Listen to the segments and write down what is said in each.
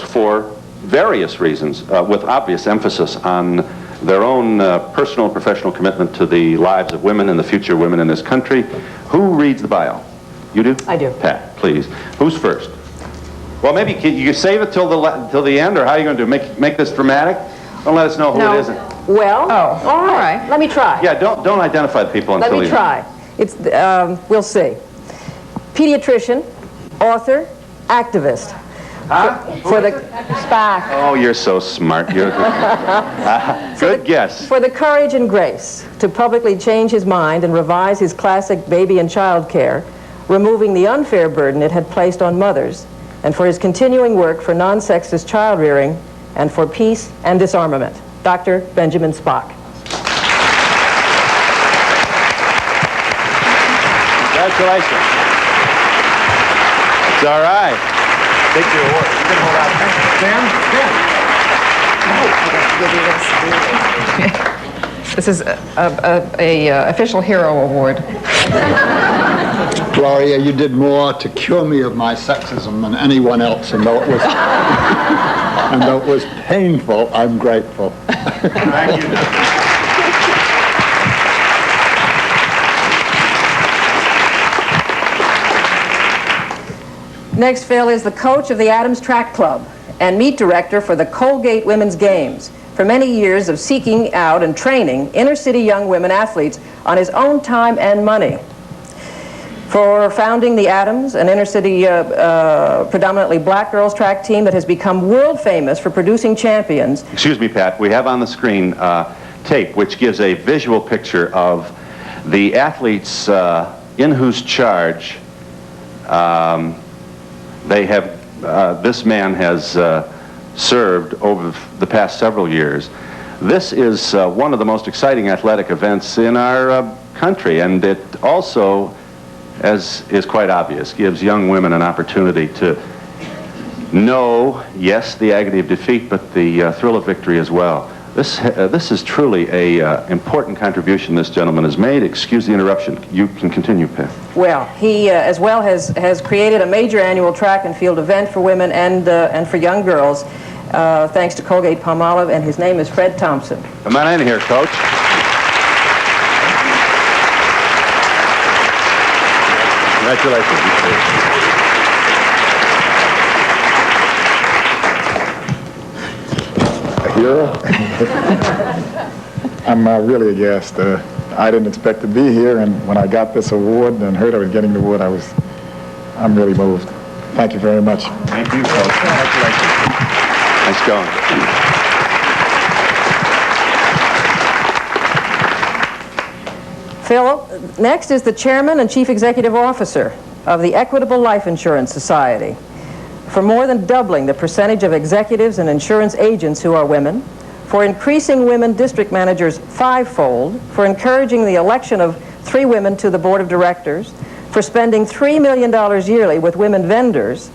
for various reasons, with obvious emphasis on their own personal and professional commitment to the lives of women and the future women in this country. Who reads the bio? You do? I do. Pat, please. Who's first? Well, maybe you save it till the end, or how are you going to do? Make this dramatic? Don't let us know who it isn't. Well, all right. Let me try. Yeah, don't identify the people until Let me try. It's we'll see. Pediatrician, author, activist. For the SPAC. Oh, you're so smart. You're good guess. For the courage and grace to publicly change his mind and revise his classic baby and child care, removing the unfair burden it had placed on mothers, and for his continuing work for non-sexist child rearing and for peace and disarmament, Dr. Benjamin Spock. Congratulations. It's all right. Take your award. You can hold out. Sam? This is a official hero award. Gloria, you did more to cure me of my sexism than anyone else, and though it was painful, I'm grateful. Thank you. Next, Phil is the coach of the Adams Track Club and meet director for the Colgate Women's Games. For many years of seeking out and training inner-city young women athletes on his own time and money. For founding the Adams, an inner-city predominantly black girls track team that has become world famous for producing champions. Excuse me, Pat. We have on the screen tape which gives a visual picture of the athletes in whose charge this man has served over the past several years. This is one of the most exciting athletic events in our country, and it also, as is quite obvious, gives young women an opportunity to know, yes, the agony of defeat, but the thrill of victory as well. This is truly a important contribution this gentleman has made. Excuse the interruption. You can continue, Pat. Well, he as well has created a major annual track and field event for women and for young girls, thanks to Colgate Palmolive, and his name is Fred Thompson. Come on in here, Coach. Congratulations. Hero? I'm really aghast. I didn't expect to be here, and when I got this award and heard I was getting the award, I'm really moved. Thank you very much. Thank you, Coach. Congratulations. Nice going. Phil, next is the chairman and chief executive officer of the Equitable Life Insurance Society. For more than doubling the percentage of executives and insurance agents who are women, for increasing women district managers fivefold, for encouraging the election of 3 women to the board of directors, for spending $3 million yearly with women vendors,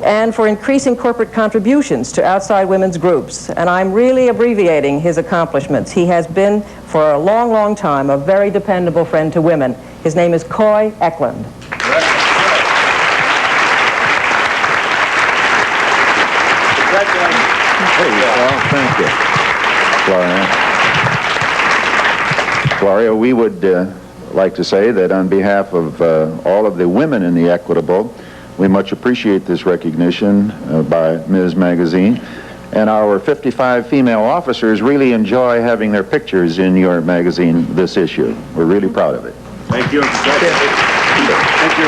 and for increasing corporate contributions to outside women's groups. And I'm really abbreviating his accomplishments. He has been, for a long, long time, a very dependable friend to women. His name is Coy Eklund. Thank you, Gloria. Gloria, we would like to say that on behalf of all of the women in the Equitable, we much appreciate this recognition by Ms. Magazine. And our 55 female officers really enjoy having their pictures in your magazine this issue. We're really proud of it. Thank you. Thank you.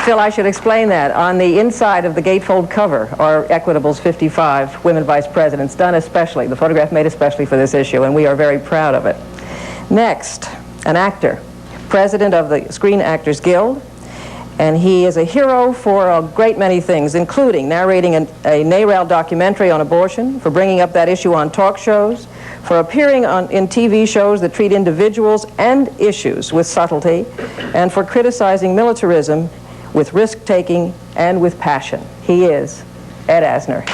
Phil, I should explain that. On the inside of the gatefold cover are Equitable's 55 women vice presidents, done especially, the photograph made especially for this issue, and we are very proud of it. Next, an actor, president of the Screen Actors Guild, and he is a hero for a great many things, including narrating a NARAL documentary on abortion, for bringing up that issue on talk shows, for appearing in TV shows that treat individuals and issues with subtlety, and for criticizing militarism with risk-taking and with passion. He is Ed Asner.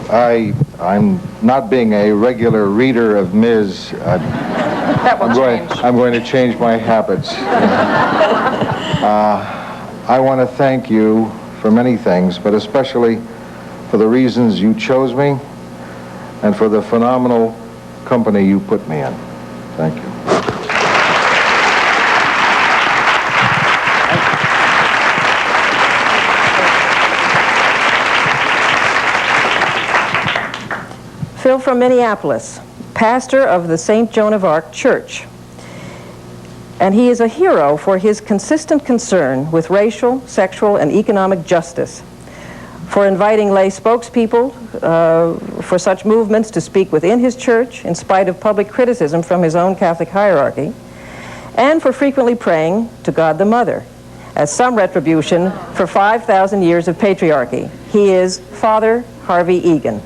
I'm not being a regular reader of Ms. That will change. I'm going to change my habits. I want to thank you for many things, but especially for the reasons you chose me and for the phenomenal company you put me in. Thank you. Phil from Minneapolis, pastor of the St. Joan of Arc Church. And he is a hero for his consistent concern with racial, sexual, and economic justice, for inviting lay spokespeople for such movements to speak within his church in spite of public criticism from his own Catholic hierarchy, and for frequently praying to God the Mother as some retribution for 5,000 years of patriarchy. He is Father Harvey Egan.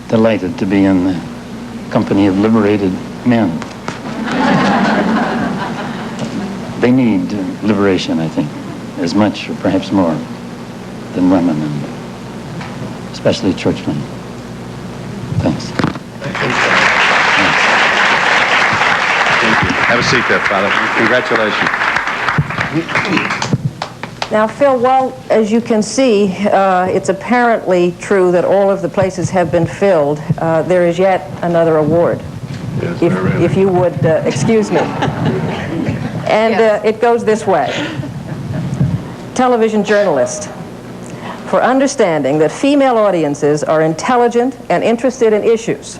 Delighted to be in the company of liberated men. They need liberation, I think, as much or perhaps more than women, and especially churchmen. Thanks. Thank you. Have a seat there, Father. Congratulations. Now, Phil, while, as you can see, it's apparently true that all of the places have been filled, there is yet another award. Yes, If you would excuse me. And Yes. it goes this way. Television journalist, for understanding that female audiences are intelligent and interested in issues,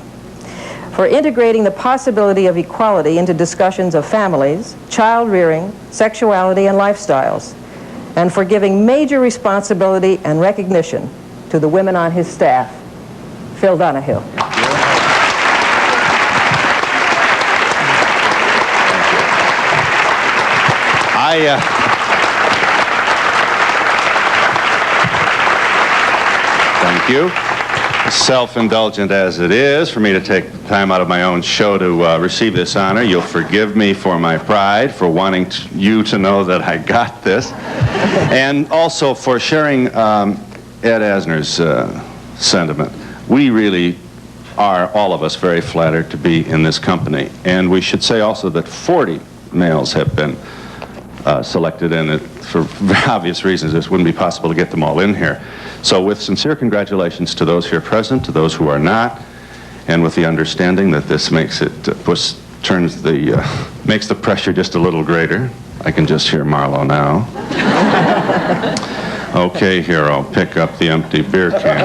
for integrating the possibility of equality into discussions of families, child rearing, sexuality, and lifestyles, and for giving major responsibility and recognition to the women on his staff, Phil Donahue. Thank you. Self-indulgent as it is for me to take time out of my own show to receive this honor, you'll forgive me for my pride, for wanting you to know that I got this, and also for sharing Ed Asner's sentiment. We really are, all of us, very flattered to be in this company. And we should say also that 40 males have been selected in it for obvious reasons. This wouldn't be possible to get them all in here. So with sincere congratulations to those here present, to those who are not, and with the understanding that this makes it, makes the pressure just a little greater. I can just hear Marlo now. Okay, hero, pick up the empty beer can.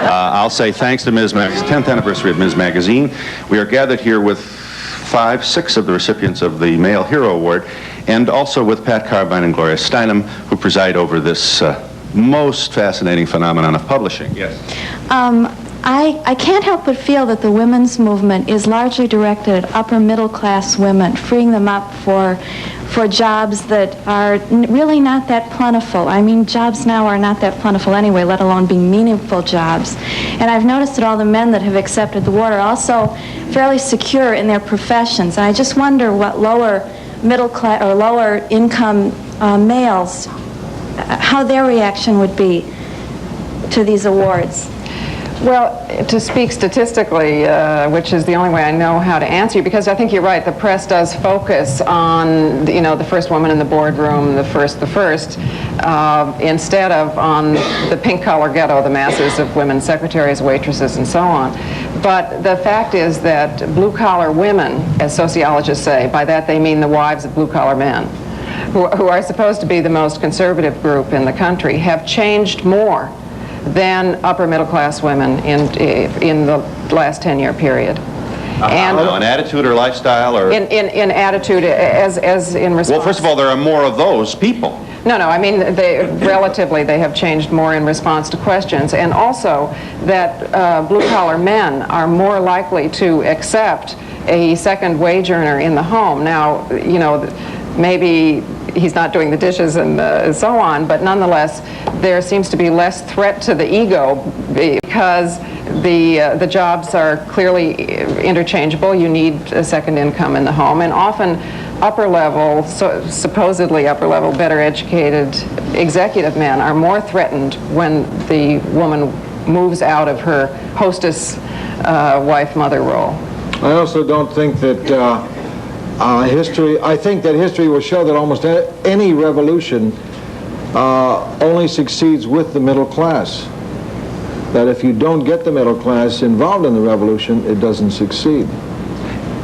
I'll say thanks to Ms. 10th anniversary of Ms. Magazine. We are gathered here with 6 of the recipients of the Male Hero Award, and also with Pat Carbine and Gloria Steinem, who preside over this most fascinating phenomenon of publishing. Yes. I can't help but feel that the women's movement is largely directed at upper middle class women, freeing them up for jobs that are really not that plentiful. I mean, jobs now are not that plentiful anyway, let alone being meaningful jobs. And I've noticed that all the men that have accepted the award are also fairly secure in their professions. And I just wonder what lower middle class or lower income males, how their reaction would be to these awards. Well, to speak statistically, which is the only way I know how to answer you, because I think you're right, the press does focus on, the first woman in the boardroom, the first, instead of on the pink-collar ghetto, the masses of women secretaries, waitresses, and so on. But the fact is that blue-collar women, as sociologists say, by that they mean the wives of blue-collar men, who are supposed to be the most conservative group in the country, have changed more than upper middle class women in the last 10-year period. And an attitude or lifestyle, or in attitude as in response. Well, first of all, there are more of those people. No, I mean, relatively they have changed more in response to questions, and also that blue-collar men are more likely to accept a second wage earner in the home. Now, maybe he's not doing the dishes and so on, but nonetheless, there seems to be less threat to the ego because the jobs are clearly interchangeable. You need a second income in the home, and often upper level, supposedly upper level, better educated executive men are more threatened when the woman moves out of her hostess wife mother role. I also don't think that I think that history will show that almost any revolution only succeeds with the middle class. That if you don't get the middle class involved in the revolution, it doesn't succeed.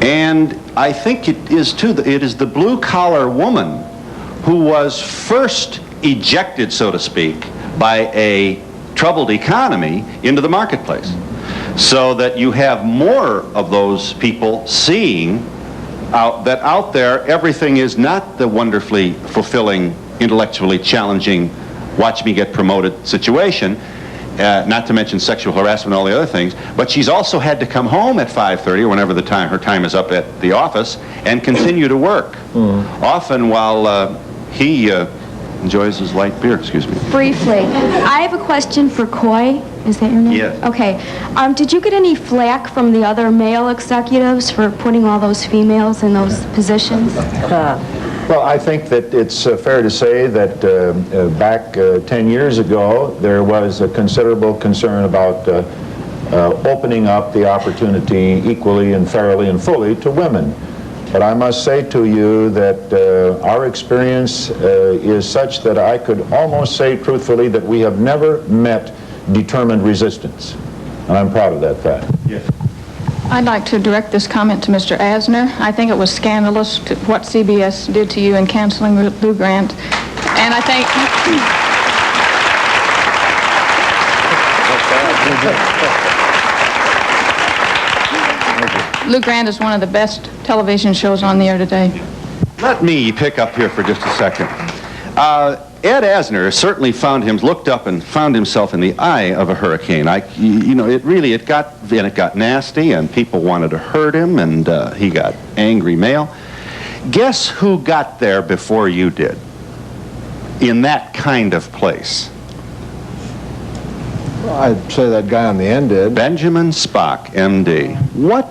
And I think it is too, it is the blue-collar woman who was first ejected, so to speak, by a troubled economy into the marketplace. So that you have more of those people seeing that out there everything is not the wonderfully fulfilling, intellectually challenging, watch me get promoted situation, not to mention sexual harassment and all the other things, but she's also had to come home at 5:30 or whenever her time is up at the office and continue to work, often while he enjoys his light beer, excuse me. Briefly, I have a question for Coy. Is that your name? Yes. Okay. Did you get any flack from the other male executives for putting all those females in those positions? Well, I think that it's fair to say that back 10 years ago, there was a considerable concern about opening up the opportunity equally and fairly and fully to women. But I must say to you that our experience is such that I could almost say truthfully that we have never met determined resistance. And I'm proud of that fact. Yes. I'd like to direct this comment to Mr. Asner. I think it was scandalous what CBS did to you in canceling Lou Grant. And I think... Lou Grant is one of the best television shows on the air today. Let me pick up here for just a second. Ed Asner certainly looked up and found himself in the eye of a hurricane. It got nasty, and people wanted to hurt him, and he got angry mail. Guess who got there before you did? In that kind of place. Well, I'd say that guy on the end did. Benjamin Spock, M.D. What?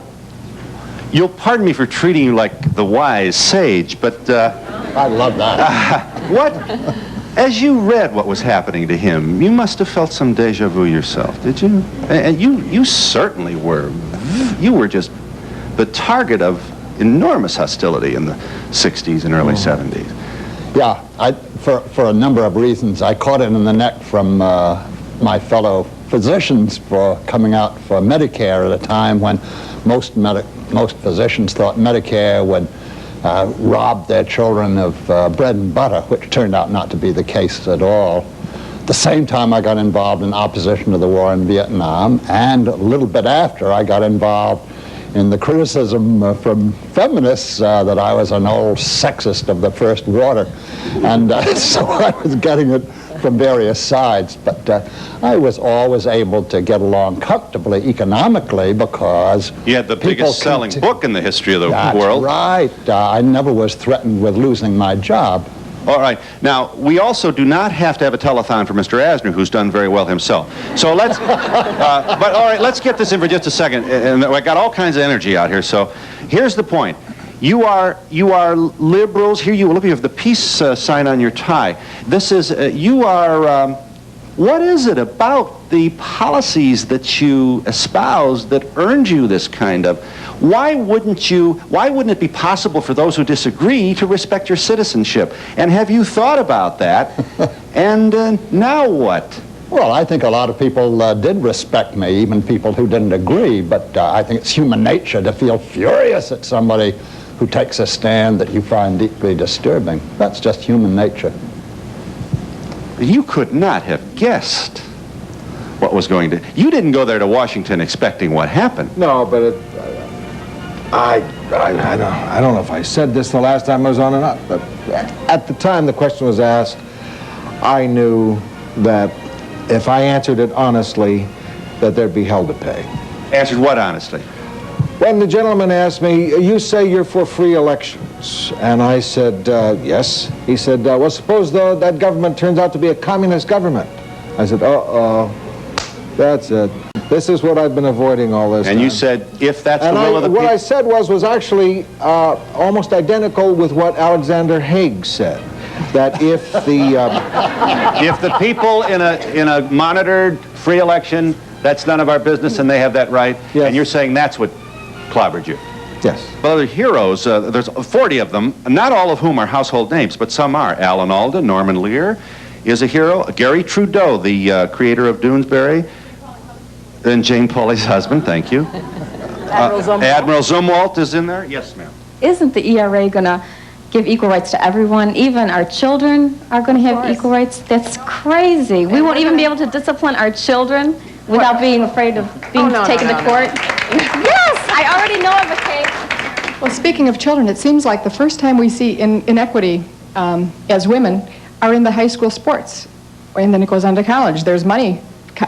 You'll pardon me for treating you like the wise sage, but... I love that. What? As you read what was happening to him, you must have felt some deja vu yourself, did you? And you certainly were. You were just the target of enormous hostility in the 60s and early 70s. Yeah, for a number of reasons. I caught it in the neck from my fellow physicians for coming out for Medicare at a time when most physicians thought Medicare would rob their children of bread and butter, which turned out not to be the case at all. At the same time, I got involved in opposition to the war in Vietnam, and a little bit after, I got involved in the criticism from feminists that I was an old sexist of the first water. And so I was getting it from various sides, but I was always able to get along comfortably economically because you had the biggest selling book in the history of the world. That's right. I never was threatened with losing my job. All right. Now, we also do not have to have a telethon for Mr. Asner, who's done very well himself. So let's, but all right, let's get this in for just a second. And I got all kinds of energy out here. So here's the point. You are liberals. Here you have the peace sign on your tie. This is, what is it about the policies that you espouse that earned you this kind of, why wouldn't it be possible for those who disagree to respect your citizenship? And have you thought about that? And now what? Well, I think a lot of people did respect me, even people who didn't agree, but I think it's human nature to feel furious at somebody who takes a stand that you find deeply disturbing. That's just human nature. You could not have guessed what was going to... You didn't go there to Washington expecting what happened. No, but I don't know if I said this the last time I was on or not, but at the time the question was asked, I knew that if I answered it honestly, that there'd be hell to pay. Answered what honestly? when the gentleman asked me, you say you're for free elections, and I said, yes. He said, well, suppose that government turns out to be a communist government. I said, uh-oh, that's it. This is what I've been avoiding all this time. And you said, if that's the will of the people... What I said was actually almost identical with what Alexander Haig said. That if the... if the people in a monitored free election, that's none of our business and they have that right, yes. And you're saying that's what clobbered you. Yes. Well, the heroes, there's 40 of them, not all of whom are household names, but some are. Alan Alda, Norman Lear is a hero. Gary Trudeau, the creator of Doonesbury, and Jane Pauley's husband, thank you. Admiral Zumwalt is in there? Yes, ma'am. Isn't the ERA going to give equal rights to everyone? Even our children are going to have equal rights? That's crazy. We won't even be able to discipline our children without being afraid of being taken to court? Yes, I already know of a case. Well, speaking of children, it seems like the first time we see inequity as women are in the high school sports, and then it goes on to college. There's money,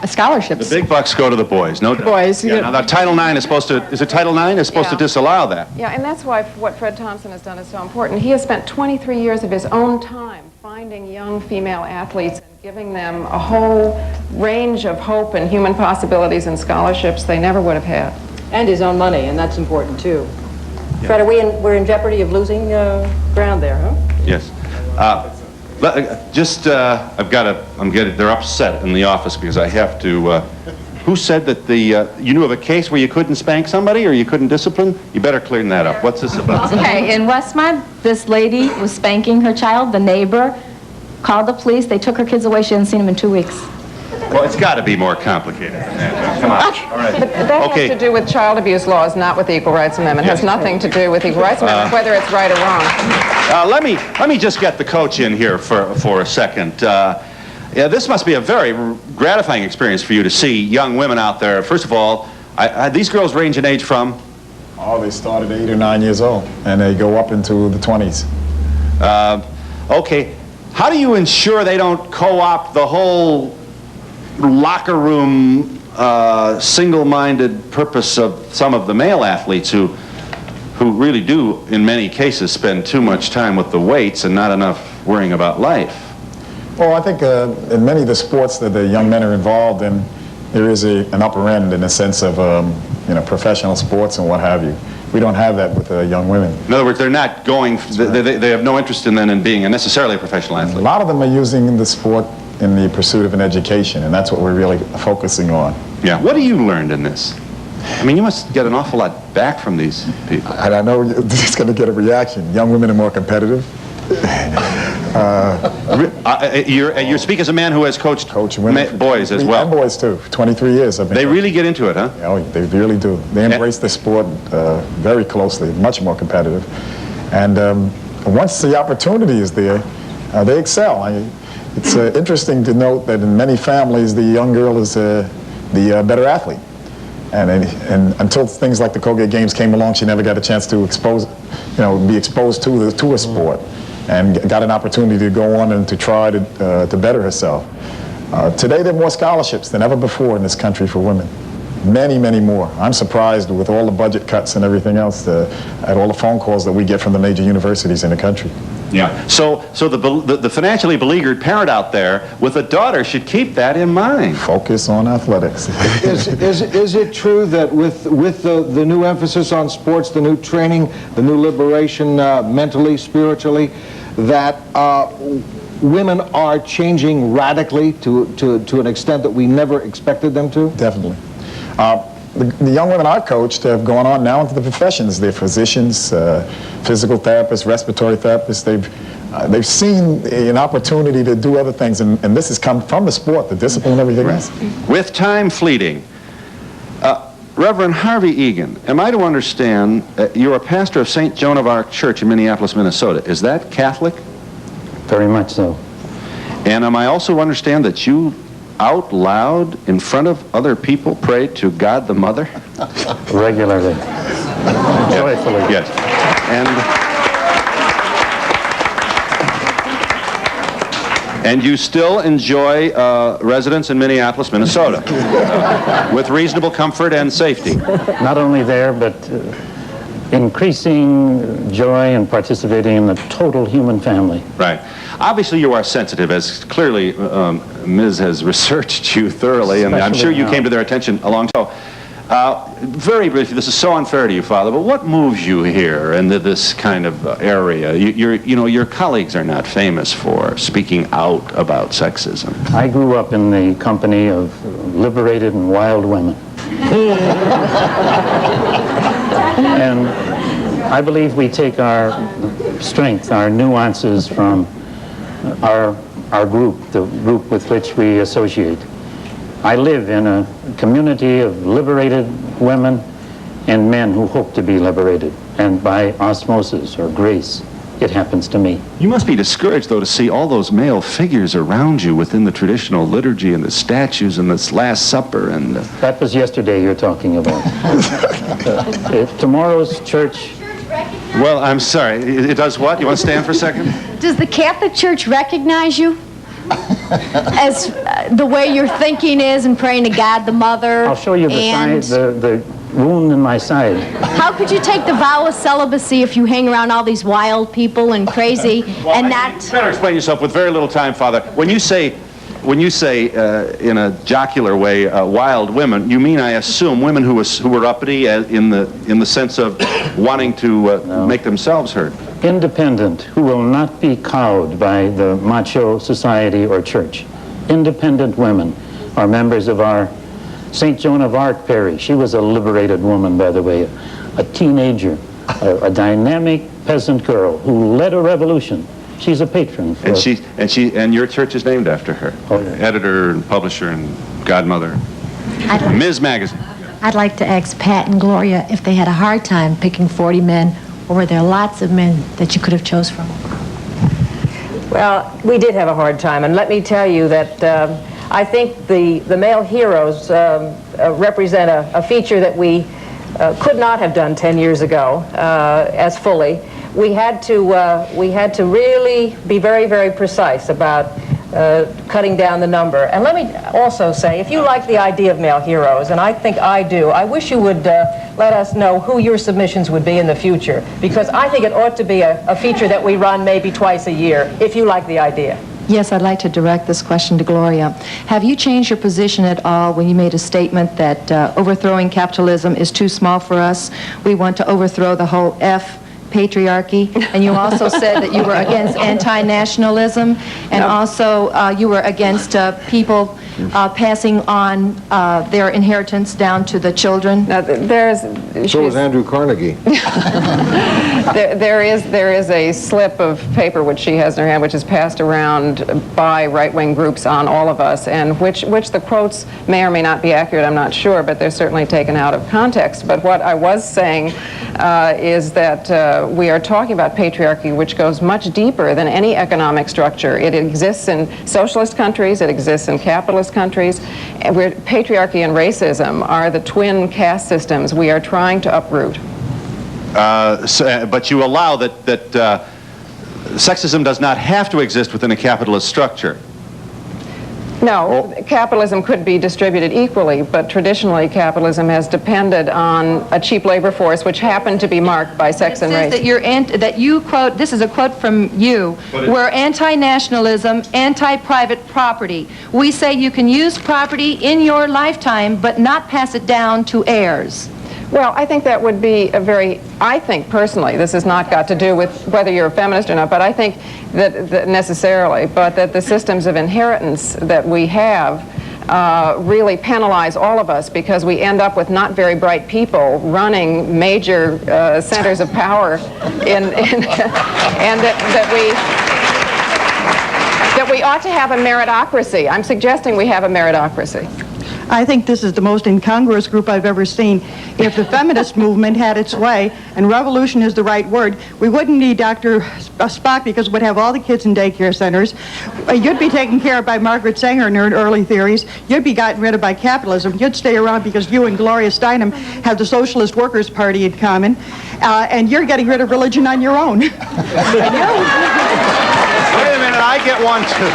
scholarships. The big bucks go to the boys, no doubt. Boys. Yeah, now, Title IX is supposed to, is it Title IX? Is supposed to disallow that. Yeah, and that's why what Fred Thompson has done is so important. He has spent 23 years of his own time finding young female athletes and giving them a whole range of hope and human possibilities and scholarships they never would have had. And his own money, and that's important too. Yeah. Fred, we're in jeopardy of losing ground there, huh? Yes. They're upset in the office because I have to, who said that you knew of a case where you couldn't spank somebody or you couldn't discipline? You better clear that up. What's this about? Okay, in Westmont, this lady was spanking her child. The neighbor called the police. They took her kids away. She hadn't seen them in 2 weeks. Well, it's got to be more complicated than that. Come on. All right. But that has to do with child abuse laws, not with the Equal Rights Amendment. It has nothing to do with the Equal Rights Amendment, whether it's right or wrong. Let me just get the coach in here for a second. Yeah, this must be a very gratifying experience for you to see young women out there. First of all, these girls range in age from? Oh, they start at 8 or 9 years old, and they go up into the 20s. Okay. How do you ensure they don't co-opt the whole locker room single-minded purpose of some of the male athletes who really do, in many cases, spend too much time with the weights and not enough worrying about life? Well, I think in many of the sports that the young men are involved in, there is an upper end in the sense of professional sports and what have you. We don't have that with young women. In other words, they're not going, they have no interest in being necessarily a professional athlete. A lot of them are using the sport in the pursuit of an education, and that's what we're really focusing on. Yeah. What have you learned in this? I mean, you must get an awful lot back from these people. And I know this is going to get a reaction. Young women are more competitive. You speak as a man who has coached women, boys as well. And boys too. 23 years. They really get into it, huh? Oh, they really do. They embrace the sport very closely, much more competitive. And once the opportunity is there, they excel. It's interesting to note that in many families, the young girl is the better athlete. And until things like the Colgate Games came along, she never got a chance to be exposed to a sport, and got an opportunity to go on and to try to better herself. Today, there are more scholarships than ever before in this country for women. Many, many more. I'm surprised with all the budget cuts and everything else, at all the phone calls that we get from the major universities in the country. Yeah. So the financially beleaguered parent out there with a daughter should keep that in mind. Focus on athletics. Is it true that with the new emphasis on sports, the new training, the new liberation mentally, spiritually, that women are changing radically to an extent that we never expected them to? Definitely. The young women I've coached have gone on now into the professions. They're physicians, physical therapists, respiratory therapists. They've seen an opportunity to do other things, and this has come from the sport, the discipline and everything else. With time fleeting, Reverend Harvey Egan, am I to understand you're a pastor of St. Joan of Arc Church in Minneapolis, Minnesota? Is that Catholic? Very much so. And am I also to understand that you out loud in front of other people pray to God the Mother? Regularly. Joyfully. Yes. And And you still enjoy residence in Minneapolis, Minnesota, with reasonable comfort and safety. Not only there, but increasing joy and participating in the total human family. Right. Obviously, you are sensitive, as clearly Ms. has researched you thoroughly, and I'm sure you came to their attention a long time ago. Very briefly, this is so unfair to you, Father, but what moves you here into this kind of area? Your colleagues are not famous for speaking out about sexism. I grew up in the company of liberated and wild women. And I believe we take our strength, our nuances from our group, the group with which we associate. I live in a community of liberated women and men who hope to be liberated, and by osmosis or grace, it happens to me. You must be discouraged, though, to see all those male figures around you within the traditional liturgy and the statues and this Last Supper and... That was yesterday you're talking about. Tomorrow's church... Well, I'm sorry. It does what? You want to stand for a second? Does the Catholic Church recognize you as the way your thinking is and praying to God the Mother? I'll show you the wound in my side. How could you take the vow of celibacy if you hang around all these wild people and crazy and not... You better explain yourself with very little time, Father. When you say in a jocular way, wild women, you mean, I assume, women who were uppity in the sense of wanting to make themselves heard. Independent, who will not be cowed by the macho society or church. Independent women are members of our St. Joan of Arc parish. She was a liberated woman, by the way, a teenager, a dynamic peasant girl who led a revolution. She's a patron. For And your church is named after her. Oh, yeah. Editor and publisher and godmother. Ms. Magazine. I'd like to ask Pat and Gloria if they had a hard time picking 40 men, or were there lots of men that you could have chose from? Well, we did have a hard time, and let me tell you that I think the male heroes represent a feature that we could not have done 10 years ago as fully. We had to really be very, very precise about cutting down the number. And let me also say, if you like the idea of male heroes, and I think I do, I wish you would let us know who your submissions would be in the future, because I think it ought to be a feature that we run maybe twice a year, if you like the idea. Yes, I'd like to direct this question to Gloria. Have you changed your position at all when you made a statement that overthrowing capitalism is too small for us? We want to overthrow the whole patriarchy, and you also said that you were against anti-nationalism, and also you were against people passing on their inheritance down to the children. Now, So was Andrew Carnegie. there is a slip of paper which she has in her hand, which is passed around by right-wing groups on all of us, and which the quotes may or may not be accurate, I'm not sure, but they're certainly taken out of context. But what I was saying is that we are talking about patriarchy, which goes much deeper than any economic structure. It exists in socialist countries, it exists in capitalist countries, and patriarchy and racism are the twin caste systems we are trying to uproot. But you allow that sexism does not have to exist within a capitalist structure. No, capitalism could be distributed equally, but traditionally capitalism has depended on a cheap labor force, which happened to be marked by sex and race. That you quote, this is a quote from you, we're anti-nationalism, anti-private property. We say you can use property in your lifetime, but not pass it down to heirs. Well, I think that would be I think personally, this has not got to do with whether you're a feminist or not, but I think that necessarily, but that the systems of inheritance that we have really penalize all of us, because we end up with not very bright people running major centers of power and that we ought to have a meritocracy. I'm suggesting we have a meritocracy. I think this is the most incongruous group I've ever seen. If the feminist movement had its way, and revolution is the right word, we wouldn't need Dr. Spock, because we'd have all the kids in daycare centers. You'd be taken care of by Margaret Sanger and her early theories. You'd be gotten rid of by capitalism. You'd stay around because you and Gloria Steinem have the Socialist Workers' Party in common, and you're getting rid of religion on your own. Wait a minute. minute, I get one too.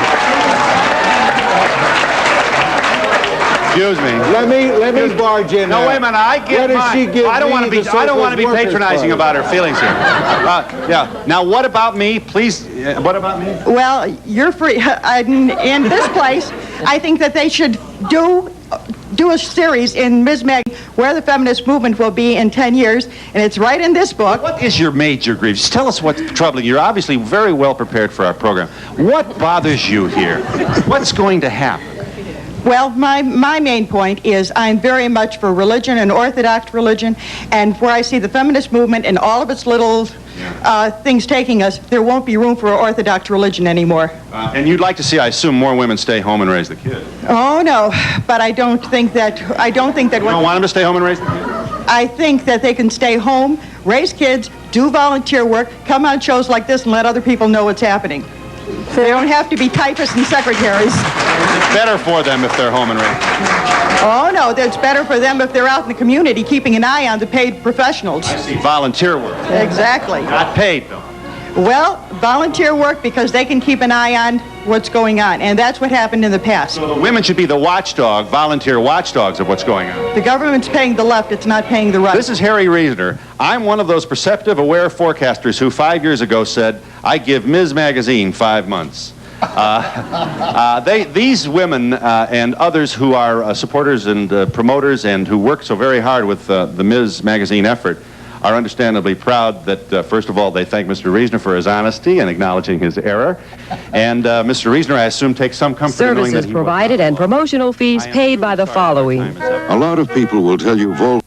Excuse me. Let me barge in. No, wait a minute. I get mine. I don't want to be patronizing about her feelings here. Yeah. Now, what about me? Please. What about me? Well, you're free. In this place, I think that they should do a series in Ms. Meg where the feminist movement will be in 10 years, and it's right in this book. What is your major grief? Just tell us what's troubling you. You're obviously very well prepared for our program. What bothers you here? What's going to happen? Well, my main point is I'm very much for religion and Orthodox religion, and where I see the feminist movement and all of its little things taking us, there won't be room for Orthodox religion anymore. And you'd like to see, I assume, more women stay home and raise the kids. Oh no, but I don't think that. You don't want them to stay home and raise the kids? I think that they can stay home, raise kids, do volunteer work, come on shows like this, and let other people know what's happening. They don't have to be typists and secretaries. It's better for them if they're home and raised. Oh, no, it's better for them if they're out in the community keeping an eye on the paid professionals. I see. Volunteer work. Exactly. Not paid, though. Well, volunteer work because they can keep an eye on what's going on, and that's what happened in the past. So the women should be the watchdog, volunteer watchdogs of what's going on. The government's paying the left, it's not paying the right. This is Harry Reasoner. I'm one of those perceptive, aware forecasters who 5 years ago said, I give Ms. Magazine 5 months. These women and others who are supporters and promoters and who work so very hard with the Ms. Magazine effort are understandably proud that, first of all, they thank Mr. Reasoner for his honesty and acknowledging his error. And Mr. Reasoner, I assume, takes some comfort in knowing that Services provided and promotional fees paid by the following. A lot of people will tell you Volvo